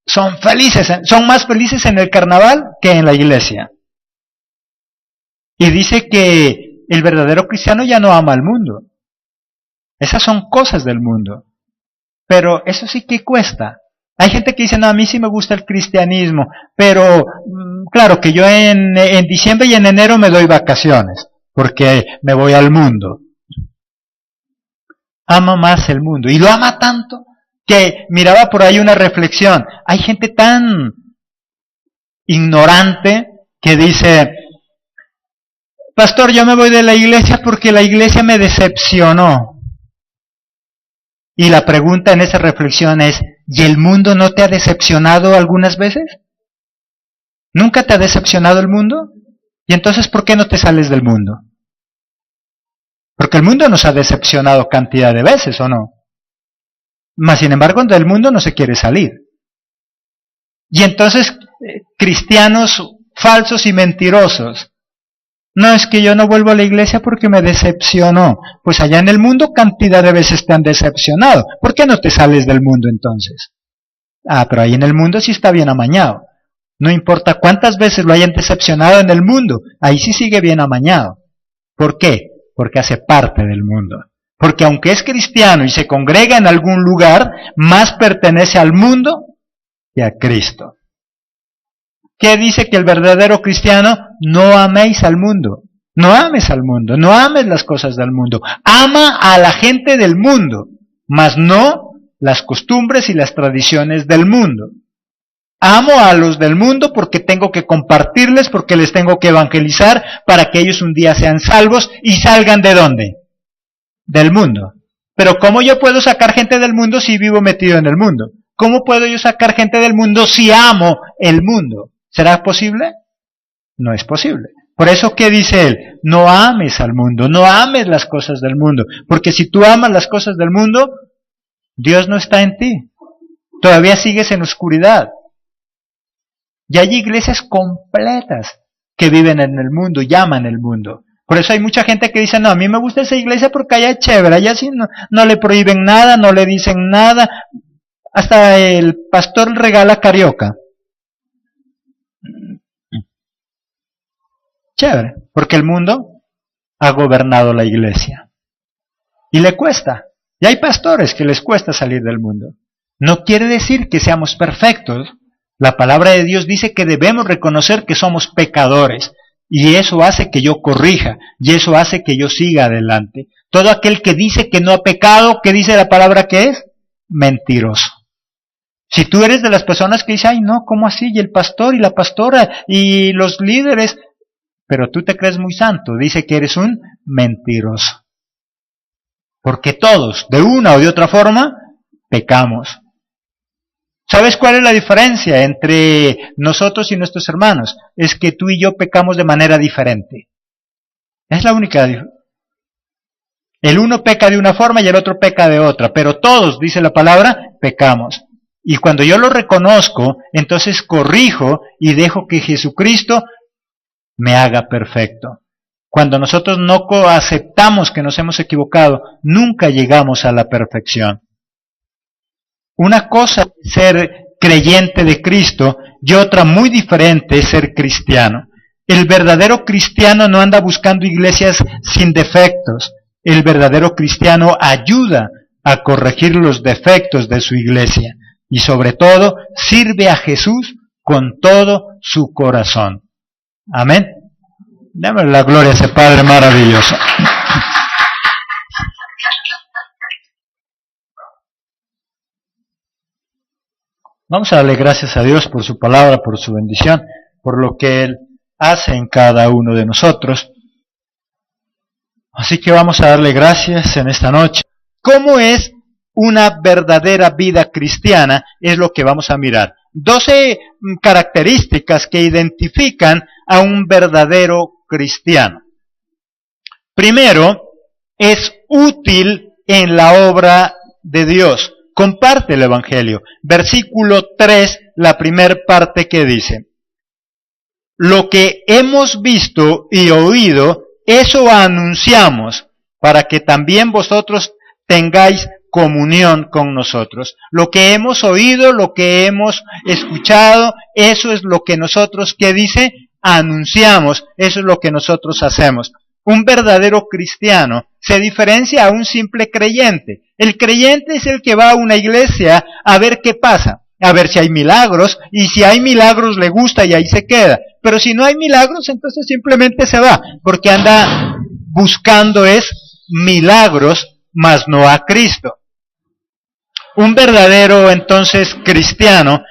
son felices, son más felices en el carnaval que en la iglesia. Y dice que el verdadero cristiano ya no ama al mundo. Esas son cosas del mundo. Pero eso sí que cuesta. Hay gente que dice, no, a mí sí me gusta el cristianismo, pero claro que yo en diciembre y en enero me doy vacaciones, porque me voy al mundo. Ama más el mundo, y lo ama tanto, que miraba por ahí una reflexión. Hay gente tan ignorante que dice, pastor, yo me voy de la iglesia porque la iglesia me decepcionó. Y la pregunta en esa reflexión es, ¿y el mundo no te ha decepcionado algunas veces? ¿Nunca te ha decepcionado el mundo? ¿Y entonces por qué no te sales del mundo? Porque el mundo nos ha decepcionado cantidad de veces, ¿o no? mas sin embargo del mundo no se quiere salir. Y entonces, cristianos falsos y mentirosos, no, es que yo no vuelvo a la iglesia porque me decepcionó. Pues allá en el mundo cantidad de veces te han decepcionado. ¿Por qué no te sales del mundo entonces? Ah, pero ahí en el mundo sí está bien amañado. No importa cuántas veces lo hayan decepcionado en el mundo, ahí sí sigue bien amañado. ¿Por qué? Porque hace parte del mundo. Porque aunque es cristiano y se congrega en algún lugar, más pertenece al mundo que a Cristo. ¿Qué dice que el verdadero cristiano? No améis al mundo, no ames al mundo, no ames las cosas del mundo. Ama a la gente del mundo, mas no las costumbres y las tradiciones del mundo. Amo a los del mundo porque tengo que compartirles, porque les tengo que evangelizar para que ellos un día sean salvos y salgan ¿de dónde? Del mundo. Pero ¿cómo yo puedo sacar gente del mundo si vivo metido en el mundo? ¿Cómo puedo yo sacar gente del mundo si amo el mundo? ¿Será posible? No es posible. Por eso, ¿qué dice él? No ames al mundo, no ames las cosas del mundo. Porque si tú amas las cosas del mundo, Dios no está en ti. Todavía sigues en oscuridad. Y hay iglesias completas que viven en el mundo y aman el mundo. Por eso hay mucha gente que dice, no, a mí me gusta esa iglesia porque allá es chévere, allá sí no le prohíben nada, no le dicen nada. Hasta el pastor regala carioca. Chévere, porque el mundo ha gobernado la iglesia. Y le cuesta. Y hay pastores que les cuesta salir del mundo. No quiere decir que seamos perfectos. La palabra de Dios dice que debemos reconocer que somos pecadores. Y eso hace que yo corrija. Y eso hace que yo siga adelante. Todo aquel que dice que no ha pecado, ¿qué dice la palabra que es? Mentiroso. Si tú eres de las personas que dicen, ay no, ¿cómo así? Y el pastor y la pastora y los líderes... Pero tú te crees muy santo, dice que eres un mentiroso. Porque todos, de una o de otra forma, pecamos. ¿Sabes cuál es la diferencia entre nosotros y nuestros hermanos? Es que tú y yo pecamos de manera diferente. Es la única diferencia. El uno peca de una forma y el otro peca de otra, pero todos, dice la palabra, pecamos. Y cuando yo lo reconozco, entonces corrijo y dejo que Jesucristo me haga perfecto. Cuando nosotros no aceptamos que nos hemos equivocado, nunca llegamos a la perfección. Una cosa es ser creyente de Cristo y otra muy diferente es ser cristiano. El verdadero cristiano no anda buscando iglesias sin defectos. El verdadero cristiano ayuda a corregir los defectos de su iglesia y sobre todo sirve a Jesús con todo su corazón. Amén. Démosle la gloria a ese Padre maravilloso. Vamos a darle gracias a Dios por su palabra, por su bendición, por lo que Él hace en cada uno de nosotros. Así que vamos a darle gracias en esta noche. ¿Cómo es una verdadera vida cristiana? Es lo que vamos a mirar. 12 características que identifican a un verdadero cristiano. Primero, es útil en la obra de Dios. Comparte el Evangelio. Versículo 3, la primer parte que dice: lo que hemos visto y oído, eso anunciamos, para que también vosotros tengáis comunión con nosotros. Lo que hemos oído, lo que hemos escuchado, eso es lo que nosotros, ¿qué dice? Anunciamos, eso es lo que nosotros hacemos. Un verdadero cristiano se diferencia a un simple creyente. El creyente es el que va a una iglesia a ver qué pasa, a ver si hay milagros, y si hay milagros le gusta y ahí se queda. Pero si no hay milagros, entonces simplemente se va, porque anda buscando es milagros, mas no a Cristo. Un verdadero, entonces, cristiano,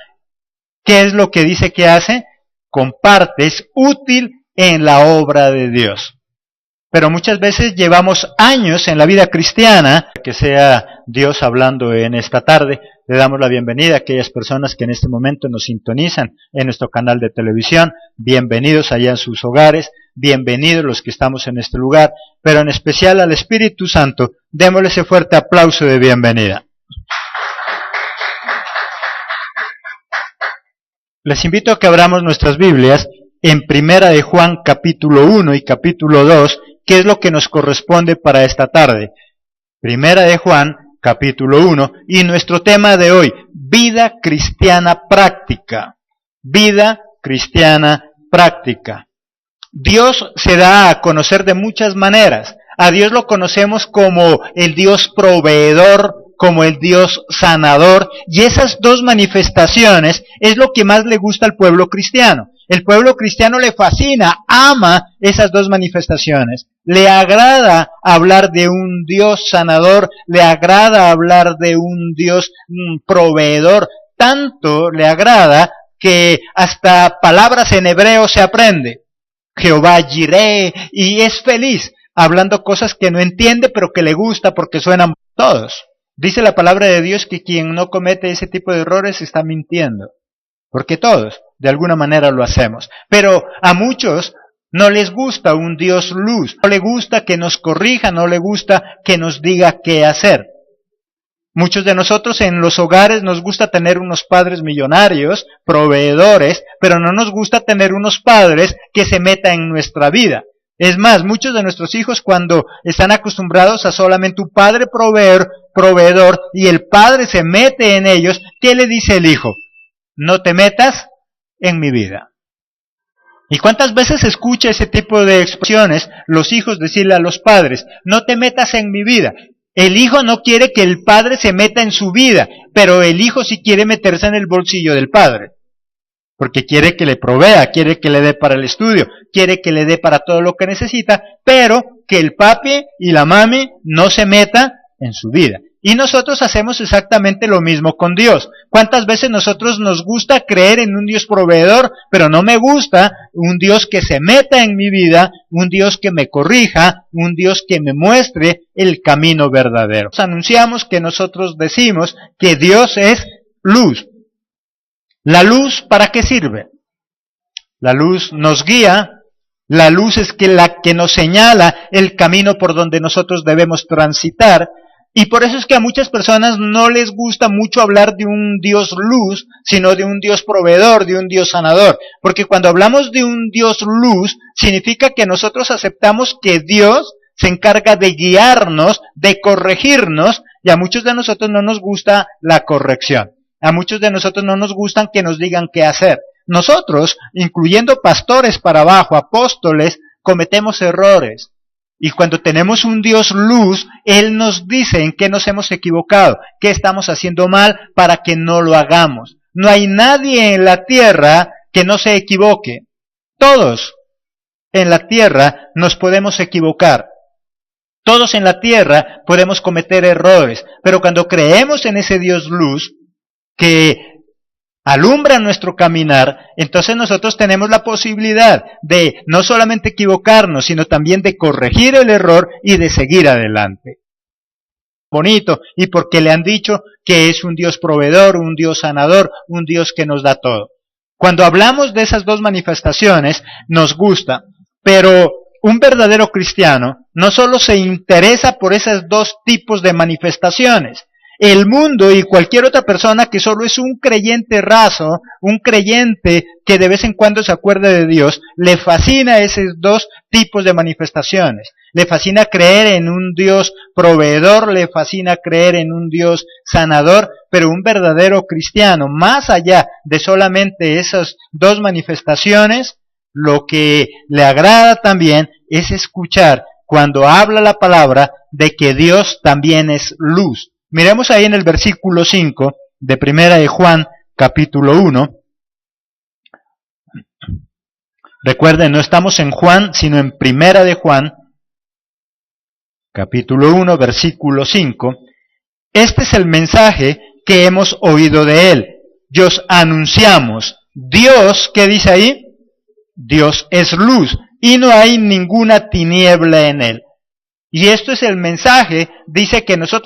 ¿qué es lo que dice que hace? Comparte, es útil en la obra de Dios. Pero muchas veces llevamos años en la vida cristiana, que sea Dios hablando en esta tarde. Le damos la bienvenida a aquellas personas que en este momento nos sintonizan en nuestro canal de televisión. Bienvenidos allá en sus hogares, bienvenidos los que estamos en este lugar, pero en especial al Espíritu Santo, démosle ese fuerte aplauso de bienvenida. Les invito a que abramos nuestras Biblias en Primera de Juan capítulo 1 y capítulo 2, que es lo que nos corresponde para esta tarde. Primera de Juan capítulo 1, y nuestro tema de hoy, vida cristiana práctica. Vida cristiana práctica. Dios se da a conocer de muchas maneras. A Dios lo conocemos como el Dios proveedor, como el Dios sanador, y esas dos manifestaciones es lo que más le gusta al pueblo cristiano. El pueblo cristiano le fascina, ama esas dos manifestaciones. Le agrada hablar de un Dios sanador, le agrada hablar de un Dios proveedor, tanto le agrada que hasta palabras en hebreo se aprende. Jehová Jireh, y es feliz hablando cosas que no entiende, pero que le gusta porque suenan todos. Dice la palabra de Dios que quien no comete ese tipo de errores está mintiendo, porque todos, de alguna manera, lo hacemos. Pero a muchos no les gusta un Dios luz, no le gusta que nos corrija, no le gusta que nos diga qué hacer. Muchos de nosotros en los hogares nos gusta tener unos padres millonarios, proveedores, pero no nos gusta tener unos padres que se metan en nuestra vida. Es más, muchos de nuestros hijos cuando están acostumbrados a solamente un padre proveedor, y el padre se mete en ellos, ¿qué le dice el hijo? No te metas en mi vida. ¿Y cuántas veces escucha ese tipo de expresiones los hijos decirle a los padres, no te metas en mi vida? El hijo no quiere que el padre se meta en su vida, pero el hijo sí quiere meterse en el bolsillo del padre. Porque quiere que le provea, quiere que le dé para el estudio, quiere que le dé para todo lo que necesita, pero que el papi y la mami no se meta en su vida. Y nosotros hacemos exactamente lo mismo con Dios. ¿Cuántas veces nosotros nos gusta creer en un Dios proveedor, pero no me gusta un Dios que se meta en mi vida, un Dios que me corrija, un Dios que me muestre el camino verdadero? Anunciamos que nosotros decimos que Dios es luz. ¿La luz para qué sirve? La luz nos guía, la luz es la que nos señala el camino por donde nosotros debemos transitar, y por eso es que a muchas personas no les gusta mucho hablar de un Dios luz, sino de un Dios proveedor, de un Dios sanador, porque cuando hablamos de un Dios luz, significa que nosotros aceptamos que Dios se encarga de guiarnos, de corregirnos, y a muchos de nosotros no nos gusta la corrección. A muchos de nosotros no nos gustan que nos digan qué hacer. Nosotros, incluyendo pastores para abajo, apóstoles, cometemos errores. Y cuando tenemos un Dios luz, Él nos dice en qué nos hemos equivocado, qué estamos haciendo mal para que no lo hagamos. No hay nadie en la tierra que no se equivoque. Todos en la tierra nos podemos equivocar. Todos en la tierra podemos cometer errores. Pero cuando creemos en ese Dios luz, que alumbra nuestro caminar, entonces nosotros tenemos la posibilidad de no solamente equivocarnos, sino también de corregir el error y de seguir adelante. Bonito, y porque le han dicho que es un Dios proveedor, un Dios sanador, un Dios que nos da todo. Cuando hablamos de esas dos manifestaciones, nos gusta, pero un verdadero cristiano no solo se interesa por esos dos tipos de manifestaciones. El mundo y cualquier otra persona que solo es un creyente raso, un creyente que de vez en cuando se acuerda de Dios, le fascina esos dos tipos de manifestaciones. Le fascina creer en un Dios proveedor, le fascina creer en un Dios sanador, pero un verdadero cristiano, más allá de solamente esas dos manifestaciones, lo que le agrada también es escuchar cuando habla la palabra de que Dios también es luz. Miremos ahí en el versículo 5 de Primera de Juan, capítulo 1. Recuerden, no estamos en Juan, sino en Primera de Juan, capítulo 1, versículo 5. Este es el mensaje que hemos oído de Él. Os anunciamos. Dios, ¿qué dice ahí? Dios es luz, y no hay ninguna tiniebla en Él. Y esto es el mensaje, dice que nosotros